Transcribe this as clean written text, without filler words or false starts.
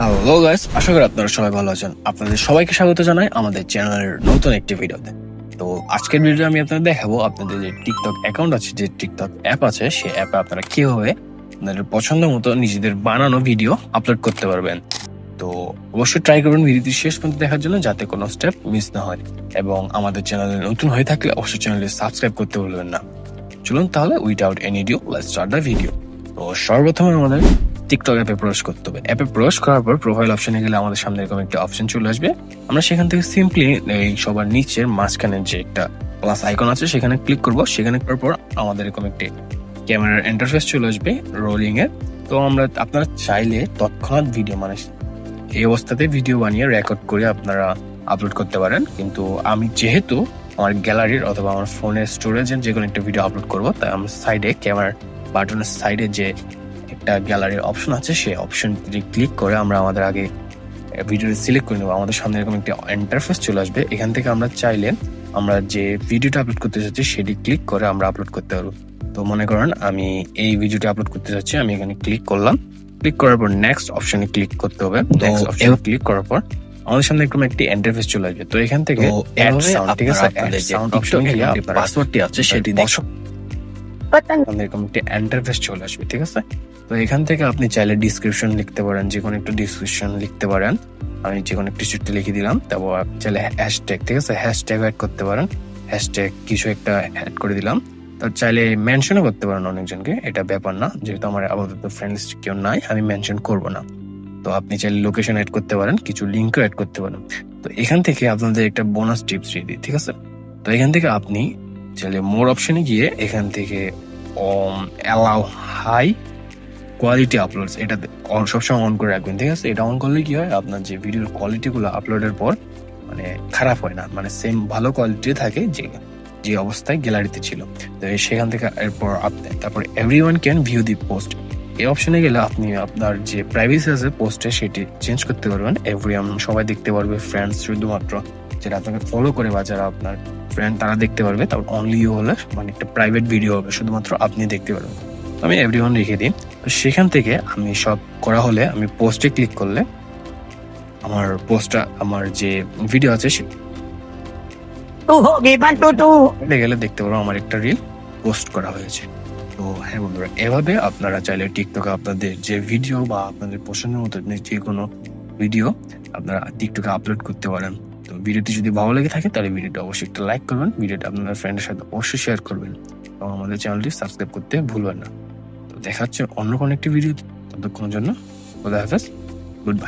Hello guys, আশা করি আপনারা সবাই ভালো আছেন। আপনাদের সবাইকে স্বাগত জানাই আমাদের চ্যানেলের নতুন একটি ভিডিওতে। তো আজকের ভিডিওতে আমি আপনাদের দেখাবো আপনাদের যে টিকটক অ্যাকাউন্ট আছে, যে টিকটক অ্যাপ আছে, সেই অ্যাপে আপনারা কিভাবে আপনাদের পছন্দ মতো নিজেদের বানানো ভিডিও আপলোড করতে পারবেন। তো অবশ্যই ট্রাই করবেন ভিডিওটি শেষ পর্যন্ত দেখার জন্য, যাতে কোনো স্টেপ মিস না হয়। এবং আমাদের চ্যানেলে নতুন হয়ে থাকলে অবশ্যই চ্যানেলটি সাবস্ক্রাইব করতে ভুলবেন না। চলুন তাহলে without any due let's start the video. তো সর্বপ্রথমে আমাদের টিকটক অ্যাপে প্রবেশ করতে হবে। অ্যাপে প্রবেশ করার পর প্রোফাইল অপশনে গেলে আমাদের সামনে এরকম একটা অপশন চলে আসবে। আমরা সেখান থেকে সিম্পলি এই সবার নিচের মাঝখানে যে একটা প্লাস আইকন আছে সেখানে ক্লিক করব। সেখানে করার পর আমাদের এরকম একটি ক্যামেরার ইন্টারফেস চলে আসবে রোলিং এর। তো আপনারা চাইলে তৎক্ষণাৎ ভিডিও, মানে এই অবস্থাতে ভিডিও বানিয়ে রেকর্ড করে আপনারা আপলোড করতে পারেন। কিন্তু আমি যেহেতু আমার গ্যালারির অথবা আমার ফোনের স্টোরেজের যে কোনো একটা ভিডিও আপলোড করবো, তাই আমি সাইডে ক্যামেরার বাটনের সাইডে যে একটা গ্যালারির অপশন আছে, সেই অপশনটি ক্লিক করে আমরা আমাদের আগে ভিডিওটি সিলেক্ট করে নেবো। আমাদের সামনে এরকম একটা ইন্টারফেস চলে আসবে। এখান থেকে আমরা চাইলে আমরা যে ভিডিওটা আপলোড করতে চাচ্ছি সেটি ক্লিক করে আমরা আপলোড করতে পারবো। তো মনে করেন আমি এই ভিডিওটি আপলোড করতে চাচ্ছি, আমি এখানে ক্লিক করলাম। ক্লিক করার পর নেক্সট অপশনে ক্লিক করতে হবে। নেক্সট অপশনে ক্লিক করার পর আমাদের সামনে এরকম একটি ইন্টারফেস চলে আসবে। তো এখান থেকে অ্যাড সাউন্ড, ঠিক আছে, আপনাদের যে টিকটক এর পাসওয়ার্ডটি আছে সেটি দিয়ে এরকম একটি ইন্টারফেস চলে আসবে, ঠিক আছে। তো এখান থেকে আপনি চাইলে ডিসক্রিপশন লিখতে পারেন, যে কোনো একটা ডিসক্রিপশন লিখতে পারেন। আমি যে কোনো একটা চিঠি লিখে দিলাম। তারপর চাইলে হ্যাশট্যাগ, ঠিক আছে, হ্যাশট্যাগ অ্যাড করতে পারেন। হ্যাশট্যাগ কিছু একটা অ্যাড করে দিলাম। তো চাইলে মেনশনও করতে পারেন অনেকজনকে, এটা ব্যাপার না। যেহেতু আমার আপাতত ফ্রেন্ড লিস্ট কেউ নাই, আমি মেনশন করব না। তো আপনি চাইলে লোকেশন অ্যাড করতে পারেন, কিছু লিঙ্কও অ্যাড করতে পারেন। তো এখান থেকে আপনাদের একটা বোনাস টিপস দিয়ে দিই, ঠিক আছে। তো এখান থেকে আপনি চাইলে মোর অপশনে গিয়ে এখান থেকে অ্যালাউ হাই কোয়ালিটি আপলোডস, এটা সবসময় অন করে রাখবেন, ঠিক আছে। এটা অন করলে কি হয়, আপনার যে ভিডিওর কোয়ালিটি গুলো আপলোডের পর মানে খারাপ হয় না, মানে সেম ভালো কোয়ালিটি থাকে যে যে অবস্থায় গ্যালারিতে ছিল। তো সেখান থেকে এরপর তারপর everyone can view the post, এই অপশনে গেলে আপনি আপনার যে প্রাইভেসি আছে পোস্টে সেটি চেঞ্জ করতে পারবেন। এভরিওয়ান সবাই দেখতে পারবে, ফ্রেন্ডস শুধুমাত্র যারা আপনাকে ফলো করে বা যারা আপনার ফ্রেন্ড তারা দেখতে পারবে। তারপর অনলি ইউ হলে মানে একটা প্রাইভেট ভিডিও হবে, শুধুমাত্র আপনি দেখতে পারবেন। আমি এভরিওয়ান রেখে দিই। তো সেখান থেকে আমি সব করা হলে আমি পোস্টে ক্লিক করলে আমার পোস্টটা, আমার যে ভিডিও আছে গেলে দেখতে পারবো আমার একটা রিল পোস্ট করা হয়েছে। তো হ্যাঁ বন্ধুরা, এভাবে আপনারা চাইলে টিকটকে আপনাদের যে ভিডিও বা আপনাদের পছন্দের মতো যে কোনো ভিডিও আপনারা টিকটকে আপলোড করতে পারেন। তো ভিডিওটি যদি ভালো লেগে থাকে তাহলে ভিডিওটা অবশ্যই একটা লাইক করবেন, ভিডিওটা আপনাদের ফ্রেন্ডের সাথে অবশ্যই শেয়ার করবেন এবং আমাদের চ্যানেলটি সাবস্ক্রাইব করতে ভুলবেন না। তো দেখা হচ্ছে অন্য কোনো একটি ভিডিও, ততক্ষণের জন্য খোদা হাফেজ, গুড বাই।